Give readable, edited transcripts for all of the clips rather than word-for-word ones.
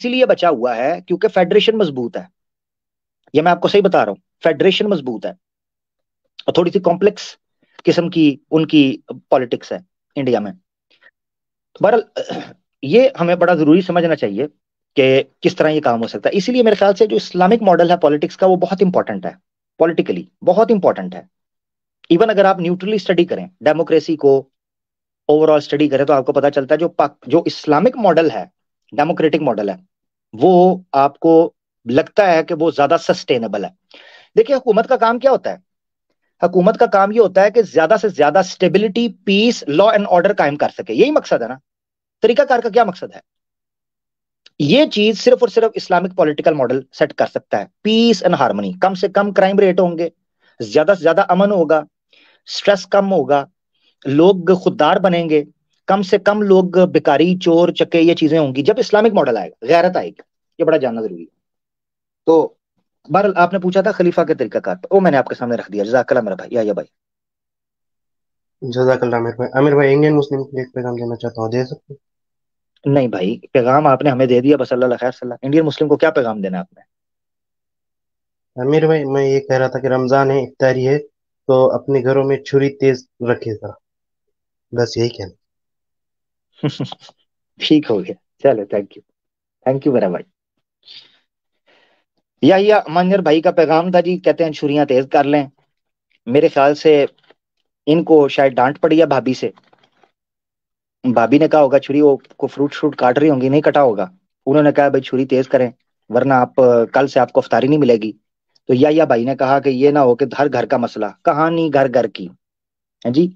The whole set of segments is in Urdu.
اسی لیے بچا ہوا ہے کیونکہ فیڈریشن مضبوط ہے. یہ میں آپ کو صحیح بتا رہا ہوں, فیڈریشن مضبوط ہے اور تھوڑی سی کمپلیکس قسم کی ان کی پالیٹکس ہے انڈیا میں. بہرحال یہ ہمیں بڑا ضروری سمجھنا چاہیے کہ کس طرح یہ کام ہو سکتا ہے. اسی لیے میرے خیال سے جو اسلامک ماڈل ہے پالیٹکس کا وہ بہت امپورٹنٹ ہے, پولیٹیکلی بہت امپورٹنٹ ہے. ایون اگر آپ نیوٹرلی اسٹڈی کریں ڈیموکریسی کو, اوور آل اسٹڈی کریں, تو آپ کو پتا چلتا ہے جو اسلامک ماڈل ہے, ڈیموکریٹک ماڈل ہے, وہ آپ کو لگتا ہے کہ وہ زیادہ سسٹینیبل ہے. دیکھیں حکومت کا کام کیا ہوتا ہے؟ حکومت کا کام یہ ہوتا ہے کہ زیادہ سے زیادہ stability, peace, law and order قائم کر سکے. یہی مقصد ہے نا. طریقہ کار کا کیا مقصد ہے؟ یہ چیز صرف اور صرف اسلامک پولیٹیکل ماڈل سیٹ کر سکتا ہے. پیس اینڈ ہارمنی, کم سے کم کرائم ریٹ ہوں گے, زیادہ سے زیادہ امن ہوگا, سٹریس کم ہوگا, لوگ خوددار بنیں گے, کم سے کم لوگ بیکاری, چور چکے, یہ چیزیں ہوں گی. جب اسلامک ماڈل آئے گا, غیرت آئے گی. یہ بڑا جاننا ضروری ہے. تو بہرحال آپ نے پوچھا تھا خلیفہ کے طریقہ کار, وہ میں نے آپ کے سامنے رکھ دیا. جزاک اللہ میرا بھائی, یا بھائی. جزاک اللہ عامر بھائی انڈین مسلم کے لیے ایک پیغام دینا چاہتا ہوں, دے سکتے نہیں بھائی, پیغام آپ نے ہمیں دے دیا, بس اللہ خیر صلی اللہ. انڈین مسلم کو کیا پیغام دینا ہے آپ نے؟ ہیں؟ عامر بھائی میں یہ کہہ رہا تھا کہ رمضان ہے, افطاری ہے, تو اپنے گھروں میں چھری تیز رکھے ذرا, بس یہی کہنا. ٹھیک ہو گیا, چلو تھینک یو, تھینک یو میرا بھائی. یا منجر بھائی کا پیغام تھا جی, کہتے ہیں چھریاں تیز کر لیں. میرے خیال سے ان کو شاید ڈانٹ پڑی ہے بھابھی سے. بھابھی نے کہا ہوگا چھری وہ کو فروٹ شروٹ کاٹ رہی ہوں گی, نہیں کٹا ہوگا. انہوں نے کہا بھائی چھری تیز کریں ورنہ آپ کل سے آپ کو افطاری نہیں ملے گی. تو یا بھائی نے کہا کہ یہ نہ ہو کہ ہر گھر کا مسئلہ, کہانی گھر گھر کی ہے جی,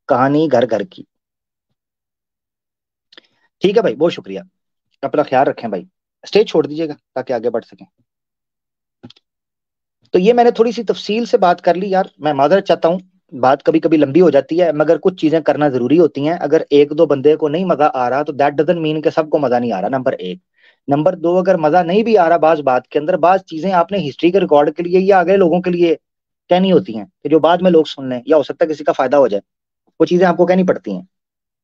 کہانی گھر گھر کی. ٹھیک ہے بھائی, بہت شکریہ, اپنا خیال رکھیں بھائی. اسٹیج چھوڑ دیجیے گا تاکہ آگے بڑھ سکیں. تو یہ میں نے تھوڑی سی تفصیل سے بات کر لی یار, میں معذرت چاہتا ہوں, بات کبھی کبھی لمبی ہو جاتی ہے, مگر کچھ چیزیں کرنا ضروری ہوتی ہیں. اگر ایک دو بندے کو نہیں مزہ آ رہا تو دیٹ ڈزنٹ مین کہ سب کو مزہ نہیں آ رہا, نمبر ایک. نمبر دو, اگر مزہ نہیں بھی آ رہا بعض بات کے اندر, بعض چیزیں آپ نے ہسٹری کے ریکارڈ کے لیے یا آگے لوگوں کے لیے کہنی ہوتی ہیں کہ جو بعد میں لوگ سن لیں, یا ہو سکتا ہے کسی کا فائدہ ہو جائے, وہ چیزیں آپ کو کہنی پڑتی ہیں.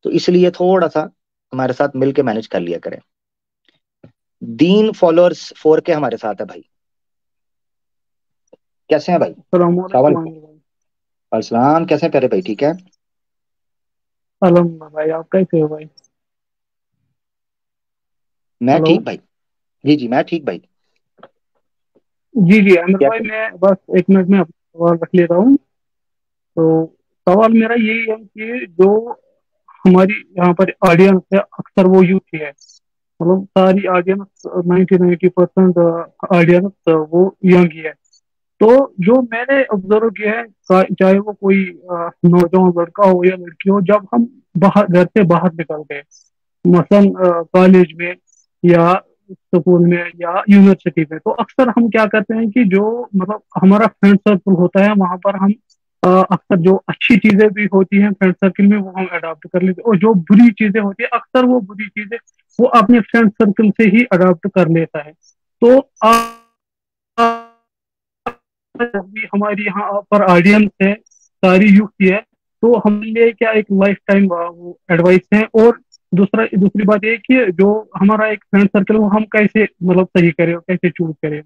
تو اس لیے تھوڑا سا ہمارے ساتھ مل کے مینج کر لیا کریں. دین فالوورز 4 کے ہمارے ساتھ ہے بھائی. کیسے ہیں بھائی؟ السلام السلام علیکم علیکم. عامر بھائی. السلام, کیسے ہیں پیارے بھائی, ٹھیک ہے؟ الحمد للہ بھائی, آپ کیسے ہو بھائی؟ میں ہلو. ٹھیک بھائی. جی جی میں ٹھیک بھائی. جی عامر کیا بھائی, میں بس ایک منٹ میں آپ کا سوال رکھ لیتا ہوں. تو سوال میرا یہی ہے کہ جو ہماری یہاں پر آڈینس ہے اکثر وہ یوتھ ہی ہے, مطلب ساری آڈینس 90% آڈینس وہ ینگ ہی ہے. تو جو میں نے آبزرو کیا ہے, چاہے وہ کوئی نوجوان لڑکا ہو یا لڑکی ہو, جب ہم باہر گھر سے باہر نکل گئے, مثلا کالج میں یا اسکول میں یا یونیورسٹی میں, تو اکثر ہم کیا کرتے ہیں کہ جو مطلب ہمارا فرینڈ سرکل ہوتا ہے وہاں پر ہم اکثر جو اچھی چیزیں بھی ہوتی ہیں فرینڈ سرکل میں وہ ہم اڈاپٹ کر لیتے ہیں, اور جو بری چیزیں ہوتی ہیں اکثر وہ بری چیزیں وہ اپنے فرینڈ سرکل سے ہی اڈاپٹ کر لیتا ہے. تو ہماری یہاں پر آڈینس ہے ساری یوتھ ہے, تو ہم لیے کیا ایک لائف ٹائم ایڈوائس ہے. اور دوسری بات یہ کہ جو ہمارا ایک فرینڈ سرکل وہ ہم کیسے مطلب صحیح کریں, کیسے چوز کریں.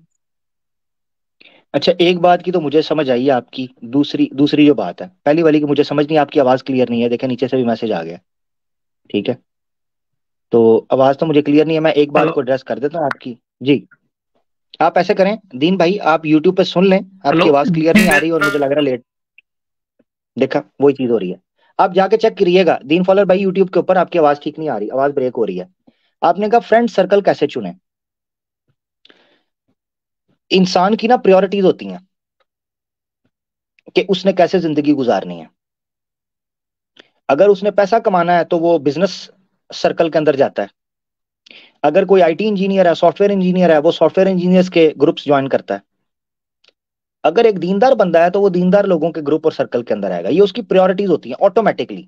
اچھا, ایک بات کی تو مجھے سمجھ آئی ہے آپ کی, دوسری جو بات ہے, پہلی والی کی مجھے سمجھ نہیں, آپ کی آواز کلیئر نہیں ہے. دیکھیں نیچے سے بھی میسج آ گیا, ٹھیک ہے, تو آواز تو مجھے کلیئر نہیں ہے. میں ایک بات ہلو. کو ایڈریس کر دیتا ہوں آپ کی. جی آپ ایسے کریں دین بھائی, آپ یوٹیوب پہ سن لیں, آپ ہلو. کی آواز کلیئر جی نہیں آ رہی اور مجھے لگ رہا ہے لیٹ. دیکھا وہی چیز ہو رہی ہے. آپ جا کے چیک کریے گا دین فالر بھائی یوٹیوب کے اوپر, آپ کی آواز ٹھیک نہیں آ رہی, آواز بریک ہو رہی ہے. آپ نے کہا فرینڈ سرکل کیسے چنیں. انسان کی نا پریورٹیز ہوتی ہیں کہ اس نے کیسے زندگی گزارنی ہے. اگر اس نے پیسہ کمانا ہے تو وہ بزنس سرکل کے اندر جاتا ہے. اگر کوئی آئی ٹی انجینئر ہے, سافٹ ویئر انجینئر ہے, وہ سافٹ ویئر انجینئرس کے گروپس جوائن کرتا ہے. اگر ایک دیندار بندہ ہے تو وہ دیندار لوگوں کے گروپ اور سرکل کے اندر آئے گا. یہ اس کی پریورٹیز ہوتی ہیں آٹومیٹکلی.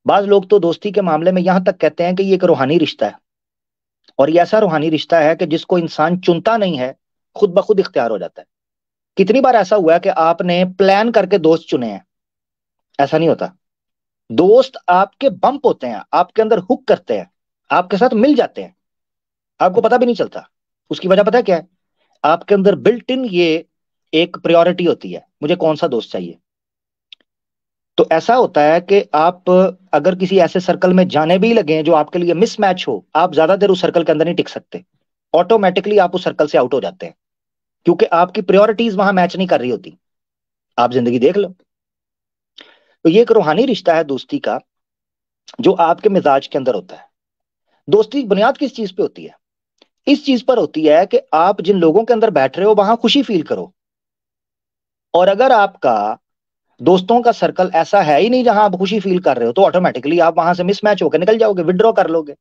بعض لوگ تو دوستی کے معاملے میں یہاں تک کہتے ہیں کہ یہ ایک روحانی رشتہ ہے, اور یہ ایسا روحانی رشتہ ہے کہ جس کو انسان چنتا نہیں ہے, خود بخود اختیار ہو جاتا ہے. کتنی بار ایسا ہوا ہے کہ آپ نے پلان کر کے دوست چنے ہیں؟ ایسا نہیں ہوتا. دوست آپ کے بمپ ہوتے ہیں, آپ کے اندر ہک کرتے ہیں, آپ کے ساتھ مل جاتے ہیں. آپ کو پتا بھی نہیں چلتا. اس کی وجہ پتا کیا ہے؟ آپ کے اندر بلٹ ان یہ ایک پریورٹی ہوتی ہے، مجھے کون سا دوست چاہیے. تو ایسا ہوتا ہے کہ آپ اگر کسی ایسے سرکل میں جانے بھی لگے جو آپ کے لیے مس میچ ہو، آپ زیادہ دیر اس سرکل کے اندر نہیں ٹک سکتے، آٹومیٹکلی آپ اس سرکل سے آؤٹ ہو جاتے ہیں، کیونکہ آپ کی پریورٹیز وہاں میچ نہیں کر رہی ہوتی. آپ زندگی دیکھ لو. تو یہ ایک روحانی رشتہ ہے دوستی کا جو آپ کے مزاج کے اندر ہوتا ہے. دوستی کی بنیاد کس چیز پہ ہوتی ہے؟ اس چیز پر ہوتی ہے کہ آپ جن لوگوں کے اندر بیٹھ رہے ہو وہاں خوشی فیل کرو. اور اگر آپ کا دوستوں کا سرکل ایسا ہے ہی نہیں جہاں آپ خوشی فیل کر رہے ہو، تو آٹومیٹکلی آپ وہاں سے مس میچ ہو کے نکل جاؤ گے، ودرو کر لو گے.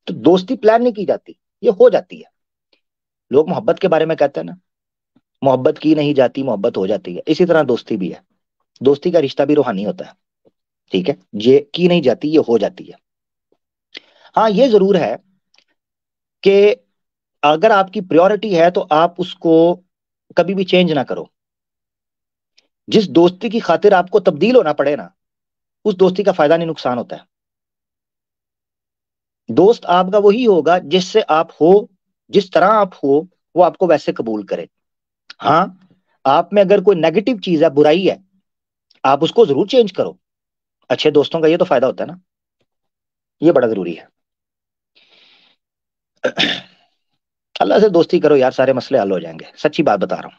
تو دوستی پلان نہیں کی جاتی، یہ ہو جاتی ہے. لوگ محبت کے بارے میں کہتے ہیں نا، محبت کی نہیں جاتی، محبت ہو جاتی ہے. اسی طرح دوستی بھی ہے. دوستی کا رشتہ بھی روحانی ہوتا ہے. ٹھیک ہے، یہ کی نہیں جاتی، یہ ہو جاتی ہے. ہاں یہ ضرور ہے کہ اگر آپ کی پریورٹی ہے تو آپ اس کو کبھی بھی چینج نہ کرو. جس دوستی کی خاطر آپ کو تبدیل ہونا پڑے نا، اس دوستی کا فائدہ نہیں نقصان ہوتا ہے. دوست آپ کا وہی ہوگا جس سے آپ ہو، جس طرح آپ ہو وہ آپ کو ویسے قبول کرے. ہاں آپ میں اگر کوئی نیگیٹو چیز ہے، برائی ہے، آپ اس کو ضرور چینج کرو. اچھے دوستوں کا یہ تو فائدہ ہوتا ہے نا، یہ بڑا ضروری ہے. اللہ سے دوستی کرو یار، سارے مسئلے حل ہو جائیں گے. سچی بات بتا رہا ہوں،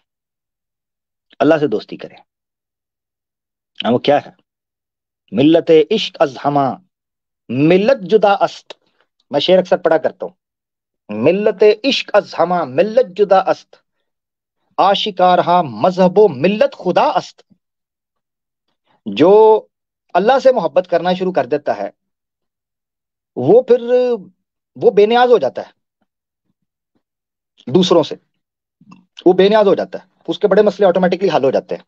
اللہ سے دوستی کریں. وہ کیا ہے؟ ملت عشق از ہما ملت جدا است. میں شعر اکثر پڑھا کرتا ہوں. ملت عشق از ہما ملت جدا است، آشکارہا مذہب و ملت خدا است. جو اللہ سے محبت کرنا شروع کر دیتا ہے وہ پھر وہ بے نیاز ہو جاتا ہے دوسروں سے. وہ بے نیاز ہو جاتا ہے، اس کے بڑے مسئلے آٹومیٹکلی حل ہو جاتے ہیں.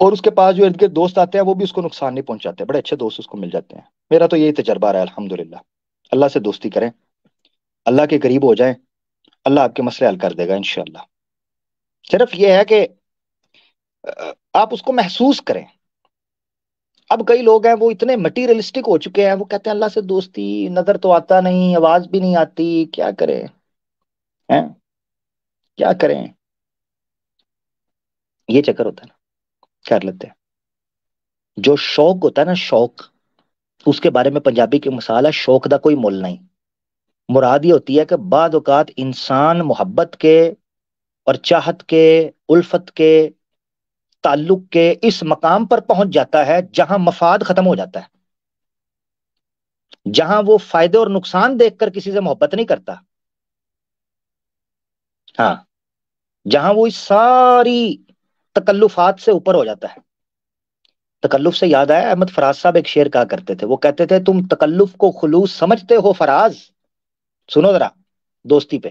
اور اس کے پاس جو ان کے دوست آتے ہیں وہ بھی اس کو نقصان نہیں پہنچاتے، بڑے اچھے دوست اس کو مل جاتے ہیں. میرا تو یہی تجربہ رہا ہے الحمدللہ. اللہ سے دوستی کریں، اللہ کے قریب ہو جائیں، اللہ آپ کے مسئلے حل کر دے گا انشاءاللہ. صرف یہ ہے کہ آپ اس کو محسوس کریں. اب کئی لوگ ہیں وہ اتنے مٹیریلسٹک ہو چکے ہیں، وہ کہتے ہیں اللہ سے دوستی، نظر تو آتا نہیں، آواز بھی نہیں آتی، کیا کریں ہیں؟ کیا کریں؟ یہ چکر ہوتا ہے نا، کر لیتے ہیں. جو شوق ہوتا ہے نا، شوق، اس کے بارے میں پنجابی کی مثال ہے، شوق دا کوئی مول نہیں. مراد یہ ہوتی ہے کہ بعض اوقات انسان محبت کے اور چاہت کے، الفت کے، تعلق کے اس مقام پر پہنچ جاتا ہے جہاں مفاد ختم ہو جاتا ہے، جہاں وہ فائدے اور نقصان دیکھ کر کسی سے محبت نہیں کرتا. ہاں، جہاں وہ اس ساری تکلفات سے اوپر ہو جاتا ہے. تکلف سے یاد آیا، احمد فراز صاحب ایک شعر کہا کرتے تھے، وہ کہتے تھے تم تکلف کو خلوص سمجھتے ہو فراز. سنو ذرا دوستی پہ.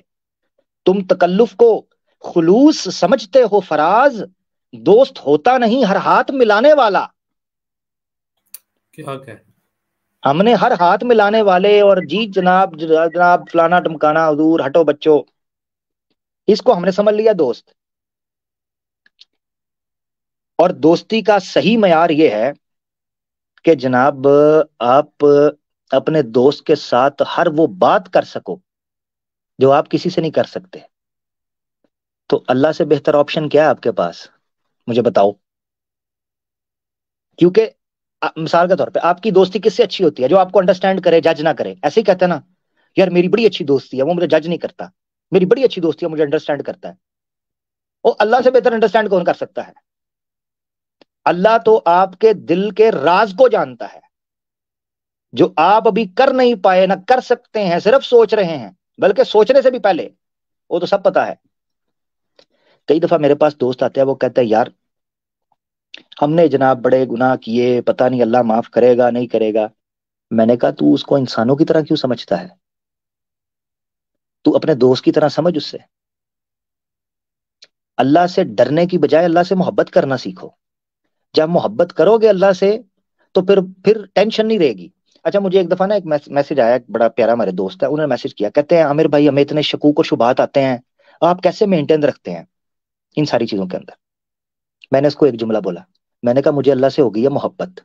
تم تکلف کو خلوص سمجھتے ہو فراز، دوست ہوتا نہیں ہر ہاتھ ملانے والا. کیا کہ ہم نے ہر ہاتھ ملانے والے اور جی جناب جناب فلانا ٹمکانا، حضور ہٹو بچوں، اس کو ہم نے سمجھ لیا دوست. اور دوستی کا صحیح معیار یہ ہے کہ جناب آپ اپنے دوست کے ساتھ ہر وہ بات کر سکو جو آپ کسی سے نہیں کر سکتے. تو اللہ سے بہتر آپشن کیا ہے آپ کے پاس؟ مجھے بتاؤ. کیونکہ مثال کے طور پہ آپ کی دوستی کس سے اچھی ہوتی ہے؟ جو آپ کو انڈرسٹینڈ کرے، جج نہ کرے. ایسے ہی کہتے ہیں نا، یار میری بڑی اچھی دوستی ہے، وہ مجھے جج نہیں کرتا. میری بڑی اچھی دوستی ہے، مجھے انڈرسٹینڈ کرتا ہے. وہ اللہ سے بہتر انڈرسٹینڈ کون کر سکتا ہے؟ اللہ تو آپ کے دل کے راز کو جانتا ہے، جو آپ ابھی کر نہیں پائے، نہ کر سکتے ہیں، صرف سوچ رہے ہیں، بلکہ سوچنے سے بھی پہلے وہ تو سب پتا ہے. کئی دفعہ میرے پاس دوست آتے ہیں، وہ کہتے ہیں یار ہم نے جناب بڑے گناہ کیے، پتہ نہیں اللہ معاف کرے گا نہیں کرے گا. میں نے کہا تو اس کو انسانوں کی طرح کیوں سمجھتا ہے؟ تو اپنے دوست کی طرح سمجھ اس سے. اللہ سے ڈرنے کی بجائے اللہ سے محبت کرنا سیکھو. جب محبت کرو گے اللہ سے تو پھر ٹینشن نہیں رہے گی. اچھا مجھے ایک دفعہ نا ایک میسج آیا، ایک بڑا پیارا ہمارے دوست ہے، انہوں نے میسج کیا، کہتے ہیں عامر بھائی ہمیں اتنے شکوک و شبہات آتے ہیں، آپ کیسے مینٹین رکھتے ہیں ان ساری چیزوں کے اندر؟ میں نے اس کو ایک جملہ بولا، میں نے کہا مجھے اللہ سے ہو گئی ہے محبت.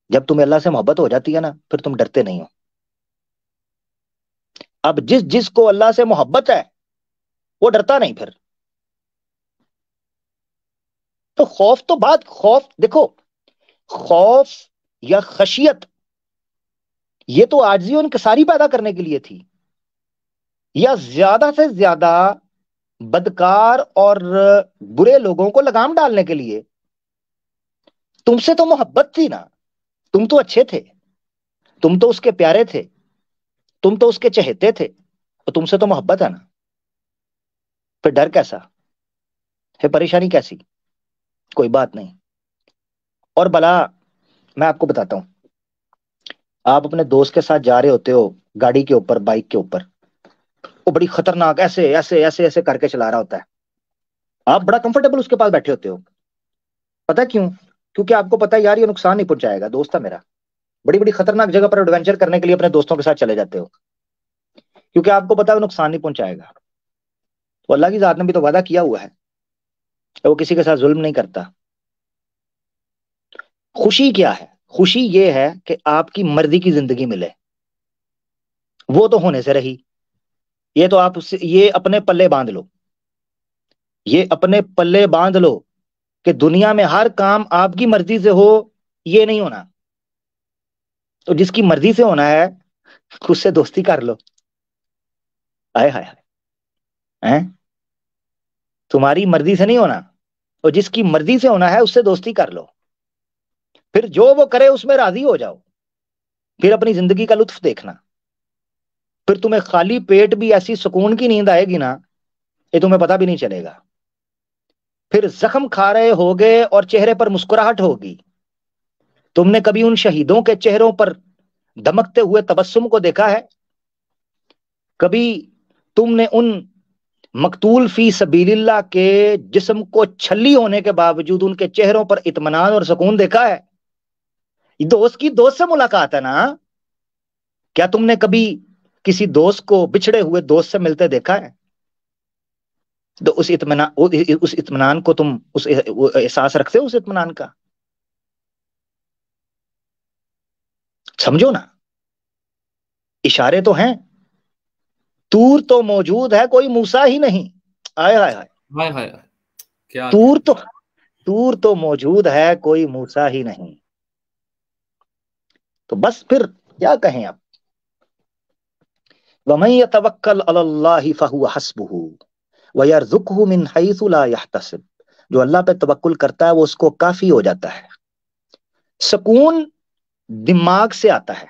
جب تمہیں اللہ سے محبت ہو جاتی ہے نا، پھر تم ڈرتے نہیں ہو. اب جس کو اللہ سے محبت ہے وہ ڈرتا نہیں پھر. تو خوف تو خوف دیکھو، خوف یا خشیت یہ تو عاجزی و انکساری پیدا کرنے کے لیے تھی، یا زیادہ سے زیادہ بدکار اور برے لوگوں کو لگام ڈالنے کے لیے. تم سے تو محبت تھی نا، تم تو اچھے تھے، تم تو اس کے پیارے تھے، تم تو اس کے چہتے تھے، اور تم سے تو محبت ہے نا، پھر ڈر کیسا ہے، پریشانی کیسی؟ کوئی بات نہیں. اور بلا میں آپ کو بتاتا ہوں، آپ اپنے دوست کے ساتھ جا رہے ہوتے ہو گاڑی کے اوپر، بائک کے اوپر، وہ بڑی خطرناک ایسے ایسے ایسے ایسے کر کے چلا رہا ہوتا ہے، آپ بڑا کمفرٹیبل اس کے پاس بیٹھے ہوتے ہو. پتا کیوں؟ کیونکہ آپ کو پتا ہے یار یہ نقصان نہیں پہنچائے گا، دوست ہے میرا. بڑی بڑی خطرناک جگہ پر ایڈونچر کرنے کے لیے اپنے دوستوں کے ساتھ چلے جاتے ہو، کیونکہ آپ کو پتا ہے وہ نقصان نہیں پہنچائے گا. تو اللہ کی ذات نے بھی تو وعدہ کیا ہوا ہے کہ وہ کسی کے ساتھ ظلم نہیں کرتا. خوشی کیا ہے؟ خوشی یہ ہے کہ آپ کی مرضی کی زندگی ملے. وہ تو ہونے سے رہی، یہ تو آپ یہ اپنے پلے باندھ لو، یہ اپنے پلے باندھ لو کہ دنیا میں ہر کام آپ کی مرضی سے ہو، یہ نہیں ہونا. تو جس کی مرضی سے ہونا ہے اس سے دوستی کر لو. آئے ہائے ہائے، تمہاری مرضی سے نہیں ہونا، اور جس کی مرضی سے ہونا ہے اس سے دوستی کر لو. پھر جو وہ کرے اس میں راضی ہو جاؤ، پھر اپنی زندگی کا لطف دیکھنا. پھر تمہیں خالی پیٹ بھی ایسی سکون کی نیند آئے گی نا، یہ تمہیں پتا بھی نہیں چلے گا. پھر زخم کھا رہے ہوگے اور چہرے پر مسکراہٹ ہوگی. تم نے کبھی ان شہیدوں کے چہروں پر دمکتے ہوئے تبسم کو دیکھا ہے؟ کبھی تم نے ان مقتول فی سبیل اللہ کے جسم کو چھلی ہونے کے باوجود ان کے چہروں پر اطمینان اور سکون دیکھا ہے؟ دوست کی دوست سے ملاقات ہے نا. کیا تم نے کبھی کسی دوست کو بچھڑے ہوئے دوست سے ملتے دیکھا ہے؟ تو اس اطمینان کو تم اس احساس رکھتے ہو، اس اطمینان کا؟ سمجھو نا، اشارے تو ہیں. تور تو موجود ہے، کوئی موسیٰ ہی نہیں. آئے ہائے ہائے، ہائے ہائے، کیا تور تو موجود ہے، کوئی موسیٰ ہی نہیں. تو بس پھر کیا کہیں اب. وَمَن يَتَوَكَّلْ عَلَى اللَّهِ فَهُوَ حَسْبُهُ وَيَرْزُقْهُ مِنْ حَيْثُ لَا يَحْتَسِبُ. جو اللہ پہ توکل کرتا ہے وہ اس کو کافی ہو جاتا ہے. سکون دماغ سے آتا ہے.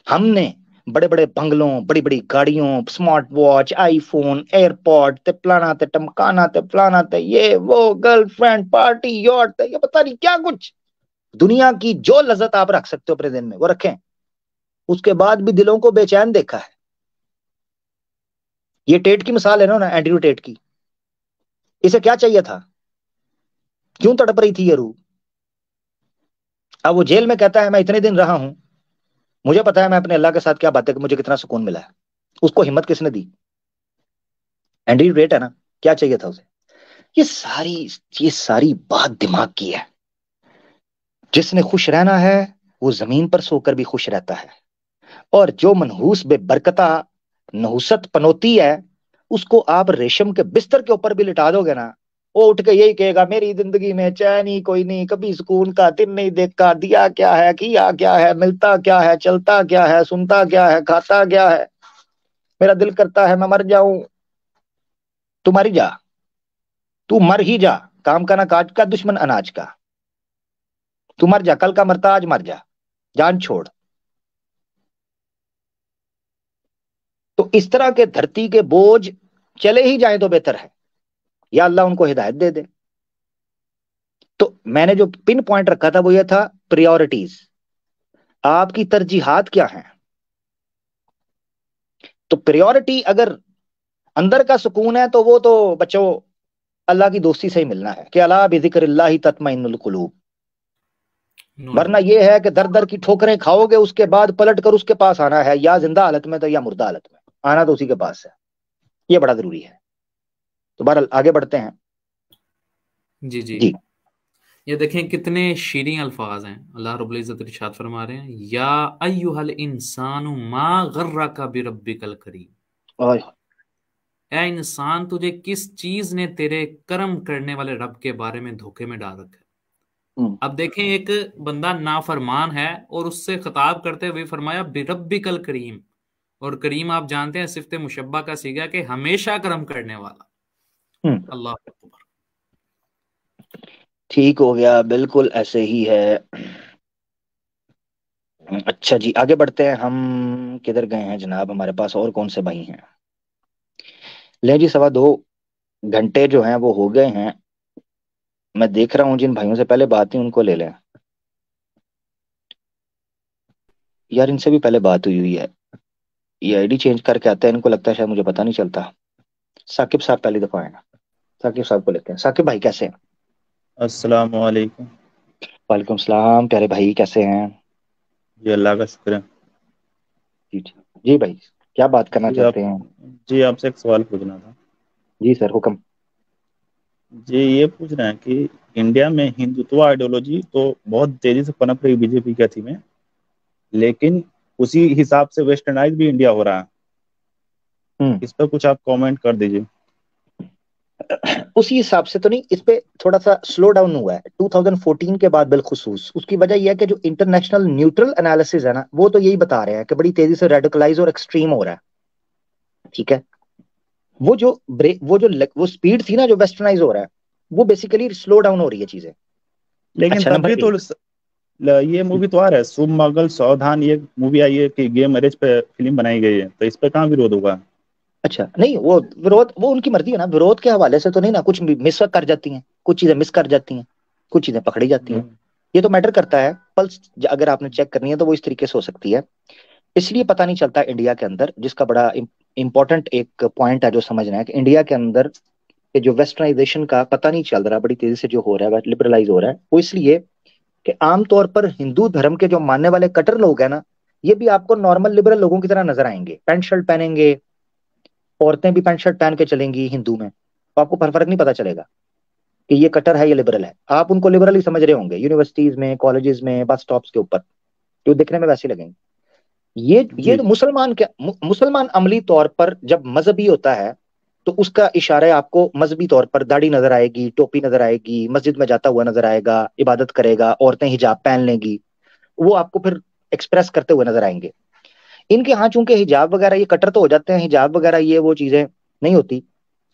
ہم نے بڑے بڑے بنگلوں، بڑی بڑی گاڑیوں، سمارٹ واچ، آئی فون، ایئرپورٹ تے پلانا تے ٹمکانا تے فلانا تے یہ وہ گرل فرینڈ پارٹی یاٹ تے یہ پتہ نہیں کیا کچھ دنیا کی جو لذت آپ رکھ سکتے ہو اپنے دن میں وہ رکھیں. اس کے بعد بھی دلوں کو بے چین دیکھا ہے. یہ ٹیٹ کی مثال ہے نا، اینڈریو ٹیٹ کی. اسے کیا چاہیے تھا؟ کیوں تڑپ رہی تھی یہ روح؟ اب وہ جیل میں کہتا ہے میں اتنے دن رہا ہوں، مجھے پتا ہے میں اپنے اللہ کے ساتھ کیا بات ہے کہ مجھے کتنا سکون ملا ہے. اس کو ہمت کس نے دی؟ اینڈریو ٹیٹ ہے نا. کیا چاہیے تھا اسے؟ یہ ساری بات دماغ کی ہے. جس نے خوش رہنا ہے وہ زمین پر سو کر بھی خوش رہتا ہے، اور جو منحوس بے برکتہ نحوست پنوتی ہے اس کو آپ ریشم کے بستر کے اوپر بھی لٹا دو گے نا، وہ اٹھ کے یہی کہے گا میری زندگی میں چین ہی کوئی نہیں، کبھی سکون کا دن نہیں دیکھا، دیا کیا ہے، کیا کیا ہے، ملتا کیا ہے، چلتا کیا ہے، سنتا کیا ہے، کھاتا کیا ہے، میرا دل کرتا ہے میں مر جاؤں. تو مر جا، تو مر ہی جا. کام کا نہ کاج کا، دشمن اناج کا. تو مر جا، کل کا مرتا آج مر جا، جان چھوڑ. تو اس طرح کے دھرتی کے بوجھ چلے ہی جائیں تو بہتر ہے، یا اللہ ان کو ہدایت دے دے. تو میں نے جو پن پوائنٹ رکھا تھا وہ یہ تھا پریورٹیز. آپ کی ترجیحات کیا ہیں؟ تو پریورٹی اگر اندر کا سکون ہے تو وہ تو بچوں اللہ کی دوستی سے ہی ملنا ہے کہ الا بذکر اللہ تطمئن القلوب. ورنہ یہ ہے کہ در در کی ٹھوکریں کھاؤ گے، اس کے بعد پلٹ کر اس کے پاس آنا ہے، یا زندہ حالت میں تو یا مردہ حالت میں آنا تو اسی کے پاس ہے. یہ بڑا ضروری ہے. تو بہرحال آگے بڑھتے ہیں. جی جی جی یہ دیکھیں کتنے شیریں الفاظ ہیں. اللہ رب العزت ارشاد فرما رہے ہیں یا ایھا الانسان ما غرک بربک الکریم. اور اے انسان تجھے کس چیز نے تیرے کرم کرنے والے رب کے بارے میں دھوکے میں ڈال رکھا ہے. اب دیکھیں ایک بندہ نافرمان ہے اور اس سے خطاب کرتے ہوئے فرمایا بربک الکریم. اور کریم آپ جانتے ہیں صفت مشبہ کا صیغہ کہ ہمیشہ کرم کرنے والا. اللہ اکبر. ٹھیک ہو گیا، بالکل ایسے ہی ہے. اچھا جی آگے بڑھتے ہیں. ہم کدھر گئے ہیں جناب؟ ہمارے پاس اور کون سے بھائی ہیں؟ لیں جی 2.25 گھنٹے جو ہیں وہ ہو گئے ہیں. میں دیکھ رہا ہوں جن بھائیوں سے پہلے بات ہوئی ان کو لے لیں. یار ان سے بھی پہلے بات ہوئی ہے. یہ آئی ڈی چینج کر کے آتا ہے، ان کو لگتا ہے شاید مجھے پتہ نہیں چلتا. ثاقب صاحب پہلی دفعہ آئے ہیں. ثاقب صاحب کو لیتے ہیں. ثاقب بھائی کیسے ہیں؟ السلام علیکم. وعلیکم السلام پیارے بھائی، کیسے ہیں؟ جی اللہ کا شکر ہے. جی جی بھائی کیا بات کرنا چاہتے ہیں؟ جی آپ سے ایک سوال پوچھنا تھا. جی سر حکم. جی یہ پوچھ رہے ہیں کہ انڈیا میں ہندوتوا آئیڈیولوجی تو بہت تیزی سے پنپ رہی بی جے پی کے تھی میں، لیکن اسی حساب سے ویسٹرنائز بھی انڈیا ہو رہا ہے. اس پہ کچھ آپ کامنٹ کر دیجیے. اسی حساب سے تو نہیں، اس پہ تھوڑا سا سلو ڈاؤن ہوا ہے 2014 کے بعد بالخصوص. اس کی وجہ یہ ہے کہ جو انٹرنیشنل نیوٹرل انالیسز ہے نا وہ تو یہی بتا رہے ہیں کہ بڑی تیزی سے ریڈیکلائز اور ایکسٹریم ہو رہا ہے. ٹھیک ہے، وہ سپیڈ تھی نا جو ویسٹرنائز ہو رہا ہے وہ بیسیکلی سلو ڈاؤن ہو رہی ہے چیزیں. لیکن اچھا تب نمبر بھی تو یہ مووی تو آ رہا ہے شبھ منگل ساودھان، یہ مووی آئی ہے کہ گے میرج پہ فلم بنائی گئی ہے، تو اس پہ کہاں ویرودھ ہوگا؟ اچھا نہیں وہ ورودھ وہ ان کی مرضی ہے نا، ورودھ کے حوالے سے تو نہیں نا. کچھ مس کر جاتی ہیں، کچھ چیزیں مس کر جاتی ہیں، کچھ چیزیں پکڑی جاتی ہیں. یہ تو میٹر کرتا ہے. پلس اگر آپ نے چیک کرنی ہے تو وہ اس طریقے سے ہو سکتی ہے. اس لیے پتہ نہیں چلتا انڈیا کے اندر، جس کا بڑا امپورٹنٹ ایک پوائنٹ ہے جو سمجھنا ہے کہ انڈیا کے اندر جو ویسٹرنائزیشن کا پتہ نہیں چل رہا بڑی تیزی سے جو ہو رہا ہے لبرلائز ہو رہا ہے، وہ اس لیے کہ عام طور پر ہندو دھرم کے جو ماننے والے کٹر لوگ ہیں نا یہ بھی آپ کو نارمل لبرل لوگوں کی طرح نظر آئیں گے. پینٹ شرٹ پہنیں گے، عورتیں بھی پینٹ شرٹ پہن کے چلیں گی ہندو میں، تو آپ کو فرق نہیں پتا چلے گا کہ یہ کٹر ہے یا لبرل ہے. آپ ان کو لبرل ہی سمجھ رہے ہوں گے یونیورسٹیز میں، کالجز میں، بس سٹاپس کے اوپر، جو دکھنے میں ویسے لگیں گے. یہ مسلمان عملی طور پر جب مذہبی ہوتا ہے تو اس کا اشارہ آپ کو مذہبی طور پر داڑھی نظر آئے گی، ٹوپی نظر آئے گی، مسجد میں جاتا ہوا نظر آئے گا، عبادت کرے گا، عورتیں حجاب پہن لیں گی، وہ آپ کو پھر ایکسپریس کرتے ہوئے نظر آئیں گے. ان کے ہاں چونکہ حجاب وغیرہ یہ کٹر تو ہو جاتے ہیں، حجاب وغیرہ یہ وہ چیزیں نہیں ہوتی،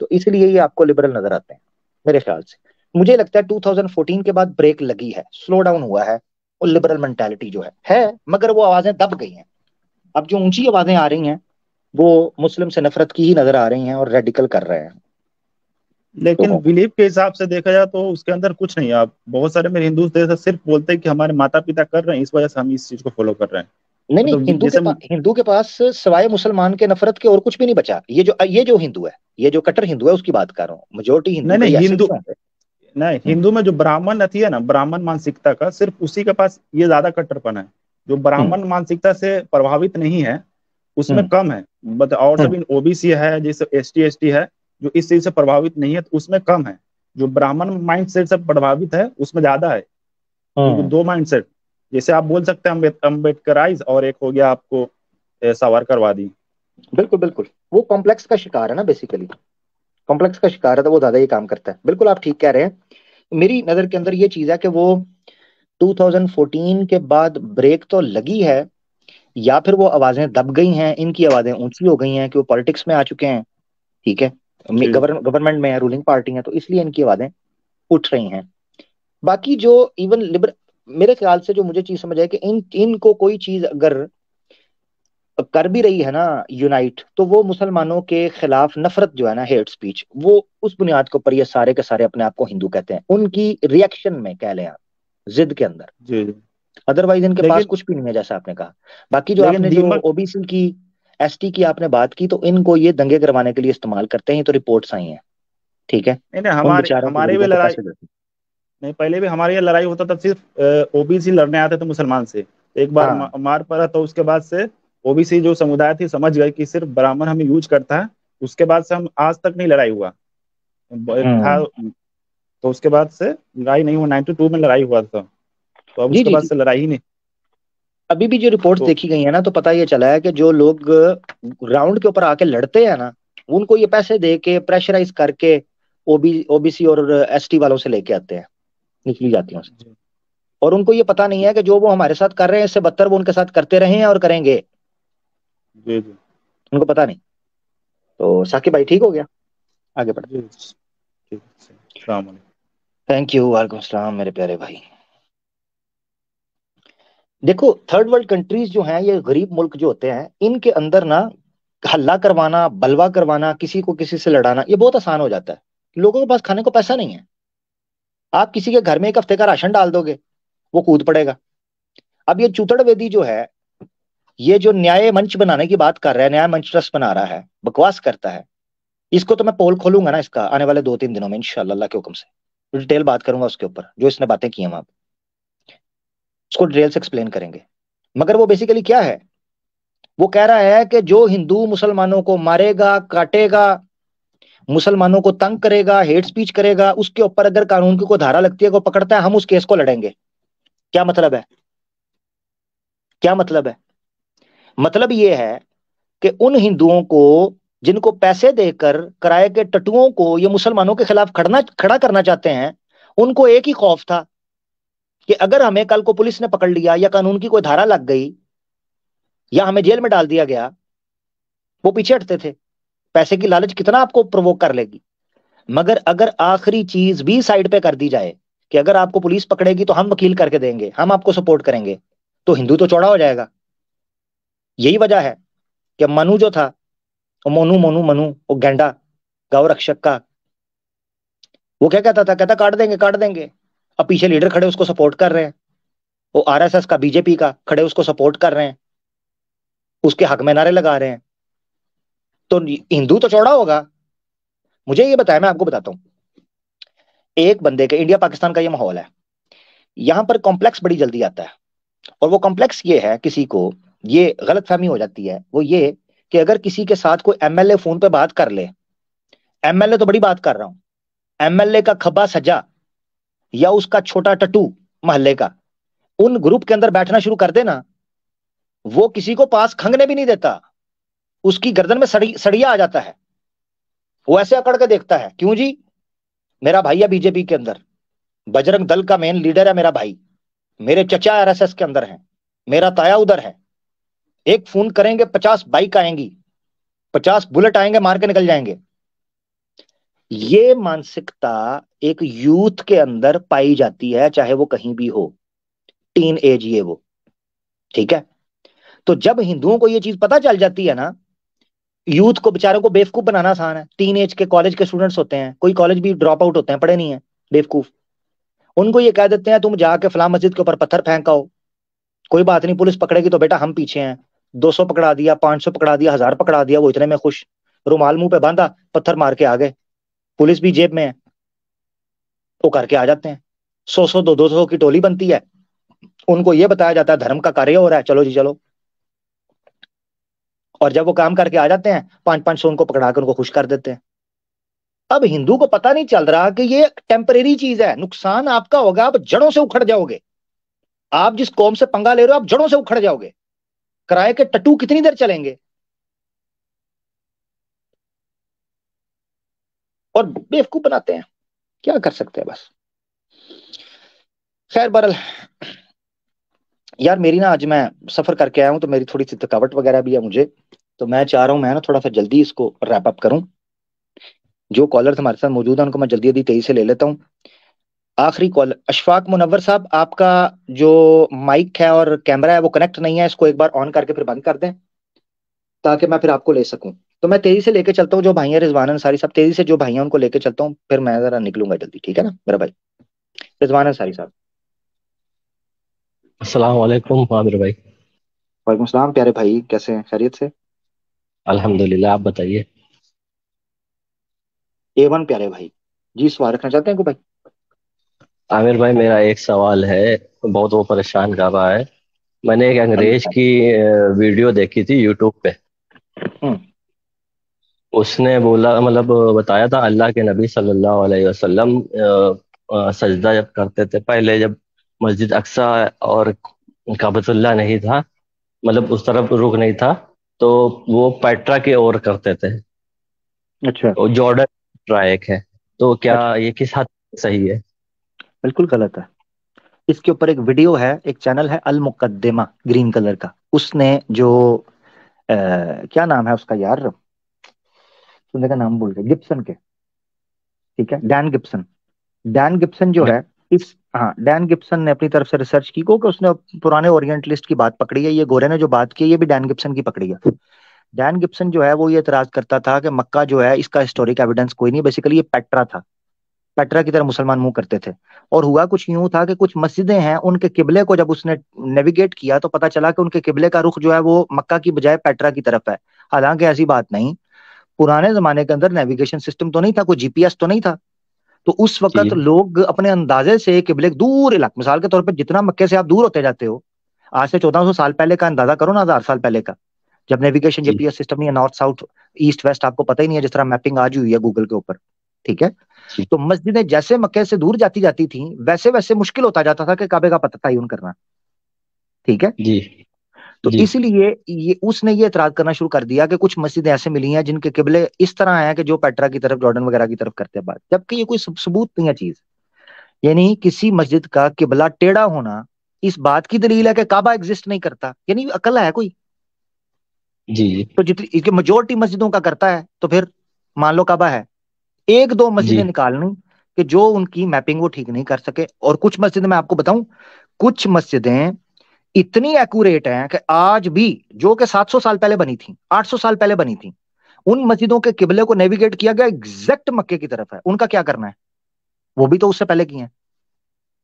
تو اس لیے یہ آپ کو لبرل نظر آتے ہیں میرے خیال سے. مجھے لگتا ہے 2014 کے بعد بریک لگی ہے، سلو ڈاؤن ہوا ہے، اور لبرل مینٹالٹی جو ہے مگر وہ آوازیں دب گئی ہیں. اب جو اونچی آوازیں آ رہی ہیں وہ مسلم سے نفرت کی ہی نظر آ رہی ہیں اور ریڈیکل کر رہے ہیں. لیکن بلیف کے حساب سے دیکھا جائے تو اس کے اندر کچھ نہیں ہے. آپ بہت سارے میرے ہندو صرف بولتے ہیں کہ ہمارے ماتا پتا کر رہے ہیں اس وجہ سے ہم اس چیز کو فالو کر رہے ہیں. نہیں مطلب ہندو کے پاس سوائے مسلمان کے نفرت کے اور کچھ بھی نہیں بچا. یہ جو ہندو ہے، یہ جو کٹر ہندو ہے اس کی بات کر رہا ہوں. میجورٹی ہندو کئی ایسے بھی ہوں گے. نہیں ہندو میں جو براہمن ہے نا، براہمن مانسکتا کا، صرف اسی کے پاس یہ زیادہ کٹرپن ہے. جو براہمن مانسکتا سے پربھاوت نہیں ہے اس میں کم ہے. اور سب او بی سی ہے، جیسے ایس ٹی ہے، جو اس چیز سے پربھاوت نہیں ہے اس میں کم ہے. جو براہمن مائنڈ سیٹ سے پربھاوت ہے اس میں زیادہ ہے. کیونکہ دو مائنڈ سیٹ، جیسے آپ بول سکتے ہیں امبیڈکرائز، اور ایک ہو گیا آپ کو ساورکروادی. بالکل بالکل وہ کمپلیکس کا شکار ہے نا، بیسیکلی کمپلیکس کا شکار ہے تو وہ زیادہ ہی کام کرتا ہے. بالکل آپ ٹھیک کہہ رہے ہیں. میری نظر کے اندر یہ چیز ہے کہ وہ 2014 کے بعد بریک تو لگی ہے، یا پھر وہ آوازیں دب گئی ہیں، ان کی آوازیں اونچی ہو گئی ہیں کہ وہ پالیٹکس میں آ چکے ہیں. ٹھیک ہے، گورنمنٹ میں رولنگ پارٹی ہیں تو اس لیے ان کی آوازیں اٹھ رہی ہیں. باقی جو ایون میرے خیال سے جو مجھے چیز سمجھ آئے کہ ان کو کوئی چیز اگر کر بھی رہی ہے نا یونائٹ، تو وہ مسلمانوں کے خلاف نفرت جو ہے نا، ہیٹ سپیچ، وہ اس بنیاد کے اوپر یہ سارے کے سارے اپنے آپ کو ہندو کہتے ہیں. ان کی ریئیکشن میں کہہ لیں آپ، ضد کے اندر. ادروائز ان کے پاس کچھ بھی نہیں ہے جیسا آپ نے کہا. باقی جو آپ نے جو او بی سی کی، ایس ٹی کی آپ نے بات کی، تو ان کو یہ دنگے کروانے کے لیے استعمال کرتے ہیں. تو رپورٹس آئی ہیں. ٹھیک ہے، ان بیچاروں کو غریبوں کو پیسے دیتے ہیں. نہیں پہلے بھی ہماری یہ لڑائی ہوتا تھا، صرف او بی سی لڑنے آتے تھے مسلمان سے. ایک بار مار پڑا تو اس کے بعد سے او بی سی جو سمودائے تھی سمجھ گئے کہ صرف برامن ہمیں یوز کرتا ہے. اس کے بعد سے ہم آج تک نہیں لڑائی ہوا تھا. تو اس کے بعد سے لڑائی نہیں ہوا. 92 میں لڑائی ہوا تھا, تو اب جی اس کے جی بعد جی. سے لڑائی ہی نہیں. ابھی بھی جو رپورٹس تو دیکھی گئی ہیں نا, تو پتہ یہ چلا ہے کہ جو لوگ گراؤنڈ کے اوپر آ کے لڑتے ہیں نا, ان کو یہ پیسے دے کے پریشرائز کر کے او بی سی اور ایس ٹی والوں سے لے کے آتے ہیں, نچلی جاتیوں سے. جی اور ان کو یہ پتا نہیں ہے کہ جو وہ ہمارے ساتھ کر رہے ہیں اس سے بدتر وہ ان کے ساتھ کرتے رہے ہیں اور کریں گے. جی جی ان کو پتا نہیں. تو ثاقب بھائی ٹھیک ہو گیا, آگے بڑھ. جی ٹھیک ہے, السلام علیکم. Thank you. وعلیکم السلام میرے پیارے بھائی. دیکھو تھرڈ ورلڈ کنٹریز جو ہیں, یہ غریب ملک جو ہوتے ہیں, ان کے اندر نا ہلہ کروانا, بلوا کروانا, کسی کو کسی سے لڑانا, یہ بہت آسان ہو جاتا ہے. لوگوں کے پاس کھانے کو پیسہ نہیں ہے. آپ کسی کے گھر میں ایک ہفتے کا راشن ڈال دو گے, وہ کود پڑے گا. اب یہ چوتڑ ویدی جو ہے, یہ جو نیائے منچ بنانے کی بات کر رہا ہے, نیائے منچ ٹرسٹ بنا رہا ہے, بکواس کرتا ہے. اس کو تو میں پول کھولوں گا نا اس کا آنے والے 2-3 دنوں میں انشاءاللہ, اللہ کے حکم سے ڈیٹیل بات کروں گا اس کے اوپر, جو اس نے باتیں کی ہیں وہاں اس کو ڈیٹیل سے ایکسپلین کریں گے. مگر وہ بیسیکلی کیا ہے, وہ کہہ رہا ہے کہ جو ہندو مسلمانوں کو مارے گا, کاٹے گا, مسلمانوں کو تنگ کرے گا, ہیٹ سپیچ کرے گا, اس کے اوپر اگر قانون کی کوئی دھارا لگتی ہے, کوئی پکڑتا ہے, ہم اس کیس کو لڑیں گے. کیا مطلب ہے؟ کیا مطلب ہے؟ مطلب یہ ہے کہ ان ہندوؤں کو جن کو پیسے دے کر کرائے کے ٹٹوؤں کو یہ مسلمانوں کے خلاف کھڑا کرنا چاہتے ہیں, ان کو ایک ہی خوف تھا کہ اگر ہمیں کل کو پولیس نے پکڑ لیا یا قانون کی کوئی دھارا لگ گئی یا ہمیں جیل میں ڈال دیا گیا, وہ پیچھے ہٹتے تھے. پیسے کی لالچ کتنا آپ کو پرووک کر لے گی. مگر اگر آخری چیز بھی سائڈ پہ کر دی جائے کہ اگر آپ کو پولیس پکڑے گی تو ہم وکیل کر کے دیں گے, ہم آپ کو سپورٹ کریں گے, تو ہندو تو چوڑا ہو جائے گا. یہی وجہ ہے کہ منو جو تھا, منو وہ گینڈا گاؤ رکشک کا, وہ کیا کہتا تھا, کہتا کاٹ دیں گے. اب پیچھے لیڈر کھڑے اس کو سپورٹ کر رہے ہیں, وہ آر ایس ایس کا, بی جے پی کا کھڑے اس کو سپورٹ کر رہے ہیں, اس کے حق میں نعرے لگا رہے ہیں. تو ہندو تو چوڑا ہوگا. مجھے یہ بتایا, میں آپ کو بتاتا ہوں, ایک بندے کے انڈیا پاکستان کا یہ ماحول ہے, یہاں پر کمپلیکس بڑی جلدی آتا ہے. اور وہ کمپلیکس یہ ہے, کسی کو یہ غلط فہمی ہو جاتی ہے, وہ یہ کہ اگر کسی کے ساتھ کوئی ایم ایل اے فون پہ بات کر لے, ایم ایل اے تو بڑی بات کر رہا ہوں, ایم ایل اے کا کھبا سجا یا اس کا چھوٹا ٹٹو محلے کا ان گروپ کے اندر بیٹھنا شروع کر دے نا, وہ کسی کو پاس کھنگنے بھی نہیں دیتا, اس کی گردن میں سڑیا آ جاتا ہے. وہ ایسے اکڑ کے دیکھتا ہے, کیوں جی, میرا بھائی ہے بی جے پی کے اندر, بجرنگ دل کا مین لیڈر ہے میرا بھائی, میرے چچا آر ایس ایس کے اندر ہیں, میرا تایا ادھر ہے, ایک فون کریں گے 50 بائک آئیں گی, 50 بلٹ آئیں گے, مار کے نکل جائیں گے. یہ مانسکتا ایک یوتھ کے اندر پائی جاتی ہے, چاہے وہ کہیں بھی ہو, ٹین ایج یہ وہ, ٹھیک ہے. تو جب ہندوؤں کو یہ چیز پتا چل جاتی ہے نا, یوتھ کو بیچاروں کو بیوقوف بنانا آسان ہے. ٹین ایج کے کالج کے اسٹوڈنٹس ہوتے ہیں, کوئی کالج بھی ڈراپ آؤٹ ہوتے ہیں, پڑھے نہیں ہیں, بیوقوف, ان کو یہ کہہ دیتے ہیں تم جا کے فلاں مسجد کے اوپر پتھر پھینکاؤ, کوئی بات نہیں, پولیس پکڑے گی تو بیٹا ہم پیچھے ہیں, 200 پکڑا دیا, 500 پکڑا دیا, 1000 پکڑا دیا, وہ اتنے میں خوش, رومال منہ پہ باندھا, پتھر مار کے آ گئے, پولیس بھی جیب میں ہے, وہ کر کے آ جاتے ہیں. 100 200 کی ٹولی بنتی ہے, ان کو یہ بتایا جاتا ہے دھرم کا کاریہ ہو رہا ہے, چلو جی چلو. اور جب وہ کام کر کے آ جاتے ہیں, 500 ان کو پکڑا کر ان کو خوش کر دیتے ہیں. اب ہندو کو پتا نہیں چل رہا کہ یہ ٹیمپریری چیز ہے, نقصان آپ کا ہوگا, آپ جڑوں سے اکھڑ جاؤ گے. آپ جس قوم سے پنگا لے رہے ہو, آپ جڑوں سے اکھڑ جاؤ گے. کرائے کے ٹٹو کتنی دیر چلیں گے, اور بیوقوف بناتے ہیں, کیا کر سکتے ہیں بس. خیر برل یار, میری نا آج میں سفر کر کے آیا ہوں, تو میری تھوڑی سی تھکاوٹ وغیرہ بھی ہے مجھے, تو میں چاہ رہا ہوں میں نا تھوڑا سا جلدی اس کو ریپ اپ کروں. جو کالر ہمارے ساتھ موجود ہیں ان کو میں جلدی تیزی سے لے لیتا ہوں. آخری کالر اشفاق منور صاحب, آپ کا جو مائک ہے اور کیمرہ ہے وہ کنیکٹ نہیں ہے, اس کو ایک بار آن کر کے پھر بند کر دیں تاکہ میں پھر آپ کو لے سکوں. تو میں تیزی سے لے کے چلتا ہوں, جو بھائی ہیں رضوان انصاری صاحب, تیزی سے جو بھائی ہیں ان کو لے کے چلتا ہوں, پھر میں ذرا نکلوں گا جلدی, ٹھیک ہے نا میرا بھائی رضوان انصاری صاحب. السلام علیکم عامر بھائی. وعلیکم السلام پیارے بھائی, کیسے ہیں, خیریت سے؟ الحمدللہ, آپ بتائیے. A1 پیارے بھائی. جی سوال رکھنا چاہتے ہیں کو بھائی؟ عامر بھائی میرا ایک سوال ہے, بہت وہ پریشان کر رہا ہے. میں نے ایک انگریز کی ویڈیو دیکھی تھی یوٹیوب پہ, اس نے بولا, مطلب بتایا تھا اللہ کے نبی صلی اللہ علیہ وسلم سجدہ جب کرتے تھے پہلے، جب مسجد اقصی اور کعبۃ اللہ نہیں تھا، مطلب اس طرف رخ نہیں تھا، تو وہ پیٹرا کی اور کرتے تھے. اچھا جارڈن پیٹرا ایک ہے، تو کیا اچھا، یہ کس حد تک صحیح ہے؟ بالکل غلط ہے. اس کے اوپر ایک ویڈیو ہے، ایک چینل ہے المقدمہ گرین کلر کا، اس نے جو کیا نام ہے اس کا یار، سننے کا نام بھول گیا، گبسن کے، ٹھیک ہے، ڈین گبسن جو ہے ہاں ڈین گبسن نے اپنی طرف سے ریسرچ کی کہ اس نے پرانے اورینٹلسٹ کی بات پکڑی ہے، یہ گورے نے جو بات کی یہ بھی ڈین گبسن کی پکڑی ہے. ڈین گبسن جو ہے وہ یہ اعتراض کرتا تھا کہ مکہ جو ہے اس کا ہسٹورک ایویڈنس کوئی نہیں، بیسیکلی یہ پیٹرا تھا، پیٹرا کی طرح مسلمان منہ کرتے تھے. اور ہوا کچھ یوں تھا کہ کچھ مسجدیں ہیں ان کے قبلے کو جب اس نے نیویگیٹ کیا تو پتا چلا کہ ان کے قبلے کا رخ جو ہے وہ مکہ کی بجائے پیٹرا کی طرف ہے. حالانکہ ایسی بات نہیں، پرانے زمانے کے اندر نیویگیشن سسٹم تو نہیں تھا، کوئی جی پی ایس تو نہیں تھا، تو اس جی وقت لوگ اپنے اندازے سے قبلے دور علاقے، مثال کے طور پہ جتنا مکے سے آپ دور ہوتے جاتے ہو، آج سے 1400 سال پہلے کا اندازہ کرو نا، 1000 سال پہلے کا، جب نیویگیشن جی جی پی ایس سسٹم نہیں ہے، نارتھ ساؤتھ ایسٹ ویسٹ آپ کو پتہ ہی نہیں ہے، جس طرح میپنگ آج ہوئی ہے گوگل کے اوپر، ٹھیک ہے. جی تو مسجدیں جیسے مکے سے دور جاتی تھیں ویسے ویسے مشکل ہوتا جاتا تھا کہ کعبے کا پتہ تعین کرنا، ٹھیک ہے. جی تو جی اس لیے اس نے یہ اعتراض کرنا شروع کر دیا کہ کچھ مسجدیں ایسے ملی ہیں جن کے قبلے اس طرح ہیں کہ جو پیٹرا کی طرف، جارڈن وغیرہ کی طرف کرتے ہیں بات، جبکہ یہ کوئی ثبوت نہیں ہے چیز. یعنی کسی مسجد کا قبلہ ٹیڑھا ہونا اس بات کی دلیل ہے کہ کعبہ ایگزسٹ نہیں کرتا، یعنی عقل ہے کوئی؟ جی جی تو جتنی میجورٹی مسجدوں کا کرتا ہے تو پھر مان لو کعبہ ہے. ایک دو جی مسجدیں نکالنی کہ جو ان کی میپنگ وہ ٹھیک نہیں کر سکے، اور کچھ مسجدیں میں آپ کو بتاؤں، کچھ مسجدیں اتنی ایکوریٹ ہیں کہ آج بھی، جو کہ 700 سال پہلے بنی تھیں، 800 سال پہلے بنی تھیں، ان مسجدوں کے قبلے کو نیویگیٹ کیا گیا ایگزیکٹ مکے کی طرف ہے. ان کا کیا کرنا ہے؟ وہ بھی تو اس سے پہلے کی ہیں.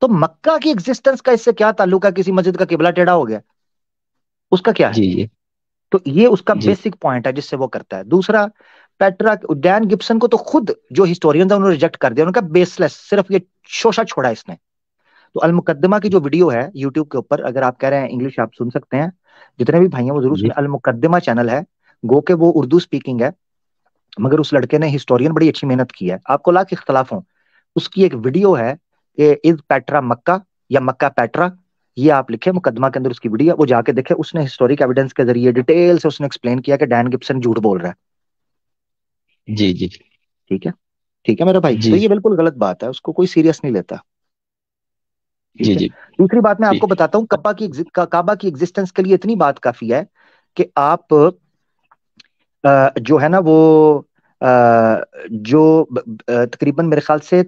تو مکہ کی ایگزسٹنس کا اس سے کیا تعلق ہے؟ کسی مسجد کا قبلہ ٹیڑھا ہو گیا اس کا کیا ہے؟ جی تو یہ اس کا جی بیسک پوائنٹ ہے جس سے وہ کرتا ہے. دوسرا، پیٹرا، ڈین گبسن کو تو خود جو ہسٹورینز ہیں انہوں نے ریجیکٹ کر دیا، ان کا بیس لیس، صرف یہ شوشہ چھوڑا اس نے. تو المقدمہ کی جو ویڈیو ہے یوٹیوب کے اوپر، اگر آپ کہہ رہے ہیں انگلش آپ سن سکتے ہیں، جتنے بھی بھائی ہیں وہ ضرور جی سنیں. المقدمہ چینل ہے، گو کہ وہ اردو سپیکنگ ہے، مگر اس لڑکے نے ہسٹورین بڑی اچھی محنت کی ہے. آپ کو لاکھ اختلاف ہوں، اس کی ایک ویڈیو ہے کہ از پیٹرا مکہ یا مکہ پیٹرا، یہ آپ لکھیں مقدمہ کے اندر اس کی ویڈیو، وہ جا کے دیکھیں. اس نے ہسٹورک ایویڈنس کے ذریعے ڈیٹیل سے اس نے ایکسپلین کیا کہ ڈین گبسن جھوٹ بول رہا ہے. جی جی ٹھیک ہے، ٹھیک ہے میرے بھائی. تو جی یہ بالکل غلط بات ہے، اس کو کوئی سیریس نہیں لیتا. جی ٹھیک ہے. جی دوسری بات میں آپ ٹھیک کو بتاتا ہوں، کعبہ کی ایگزسٹنس کے لیے اتنی بات کافی ہے کہ آپ جو ہے نا وہ جو تقریباً میرے خیال سے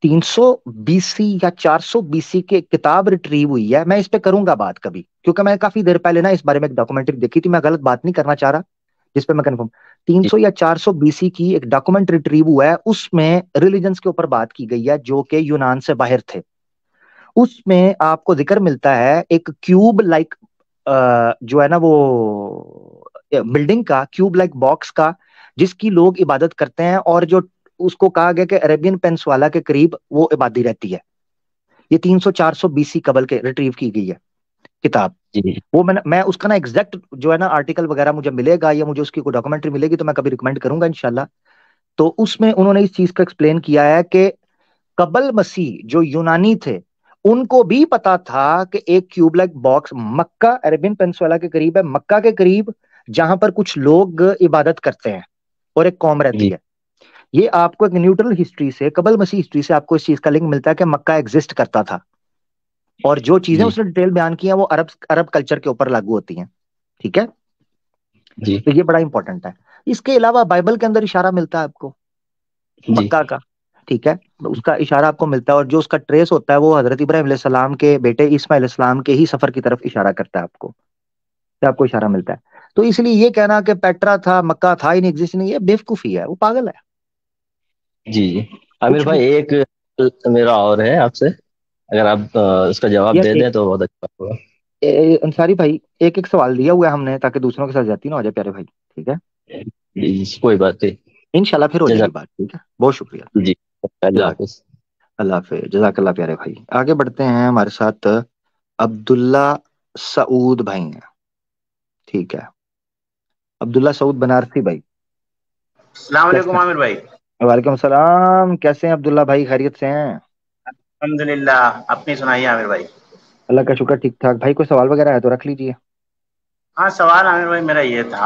300 BC یا 400 BC کے کتاب ریٹریو ہوئی ہے. میں اس پہ کروں گا بات کبھی، کیونکہ میں کافی دیر پہلے نا اس بارے میں ایک ڈاکومنٹری دیکھی تھی، میں غلط بات نہیں کرنا چاہ رہا جس پہ میں کنفرم. 300 یا 400 BC کی ایک ڈاکومنٹ ریٹریو ہوا ہے، اس میں ریلیجنز کے اوپر بات کی گئی ہے جو کہ یونان سے باہر تھے. اس میں آپ کو ذکر ملتا ہے ایک کیوب لائک جو ہے نا وہ بلڈنگ کا، کیوب لائک باکس کا، جس کی لوگ عبادت کرتے ہیں، اور جو اس کو کہا گیا کہ عربین پینسوالا کے قریب وہ عبادی رہتی ہے. یہ 300-400 BC قبل کے ریٹریو کی گئی ہے کتاب. جی وہ میں اس کا نا ایگزیکٹ جو ہے نا آرٹیکل وغیرہ مجھے ملے گا یا مجھے اس کی کوئی ڈاکومنٹری ملے گی تو میں کبھی ریکمینڈ کروں گا انشاءاللہ. تو اس میں انہوں نے اس چیز کو ایکسپلین کیا ہے کہ قبل مسیح جو یونانی تھے ان کو بھی پتا تھا کہ ایک کیوب لائک باکس مکہ، عربین پینسولا کے قریب ہے، مکہ کے قریب، جہاں پر کچھ لوگ عبادت کرتے ہیں اور ایک قوم رہتی جی ہے. یہ آپ کو ایک نیوٹرل ہسٹری سے، قبل مسیح ہسٹری سے آپ کو اس چیز کا لنک ملتا ہے کہ مکہ ایگزسٹ کرتا تھا، اور جو چیزیں جی اس نے ڈیٹیل بیان کی ہیں وہ عرب کلچر کے اوپر لاگو ہوتی ہیں. ٹھیک ہے، جی تو یہ بڑا امپورٹنٹ ہے. اس کے علاوہ بائبل کے اندر اشارہ ملتا ہے آپ کو جی مکہ کا، ٹھیک ہے، اس کا اشارہ آپ کو ملتا ہے، اور جو اس کا ٹریس ہوتا ہے وہ حضرت ابراہیم علیہ السلام کے بیٹے اسماعیل علیہ السلام کے ہی سفر کی طرف اشارہ کرتا ہے. آپ کو اشارہ ملتا ہے. تو اس لیے یہ کہنا کہ پیٹرا تھا، مکہ تھا ہی نہیں، ایگزسٹ نہیں، یہ بیوقوفی ہے، وہ پاگل ہے. جی جی عامر کچھ بھی بھائی، ایک میرا اور ہے آپ سے، اگر آپ اس کا جواب یار دے دیں تو بہت اچھا ہوگا. انصاری بھائی، ایک ایک سوال دیا ہوا ہے ہم نے تاکہ دوسروں کے ساتھ جاتی نہ ہو جائے پیارے بھائی. ٹھیک ہے، جی جی، کوئی بات نہیں. انشاءاللہ پھر ہو جائے گی جزاک بات. ٹھیک ہے، بہت شکریہ. جی، اللہ جزاک حافظ. اللہ حافظ، جزاک اللہ پیارے بھائی. آگے بڑھتے ہیں، ہمارے ساتھ عبداللہ سعود بھائی ہیں. ٹھیک ہے، عبداللہ سعود بنارسی بھائی. السلام علیکم کیسے ہیں؟ عامر بھائی. وعلیکم السلام، کیسے ہیں عبداللہ بھائی؟ خیریت سے ہیں؟ الحمدللہ، اپنی سنائیے عامر بھائی۔ اللہ کا شکر، ٹھیک ٹھاک بھائی۔ کوئی سوال وغیرہ ہے تو رکھ لیجیے۔ ہاں، سوال عامر بھائی میرا یہ تھا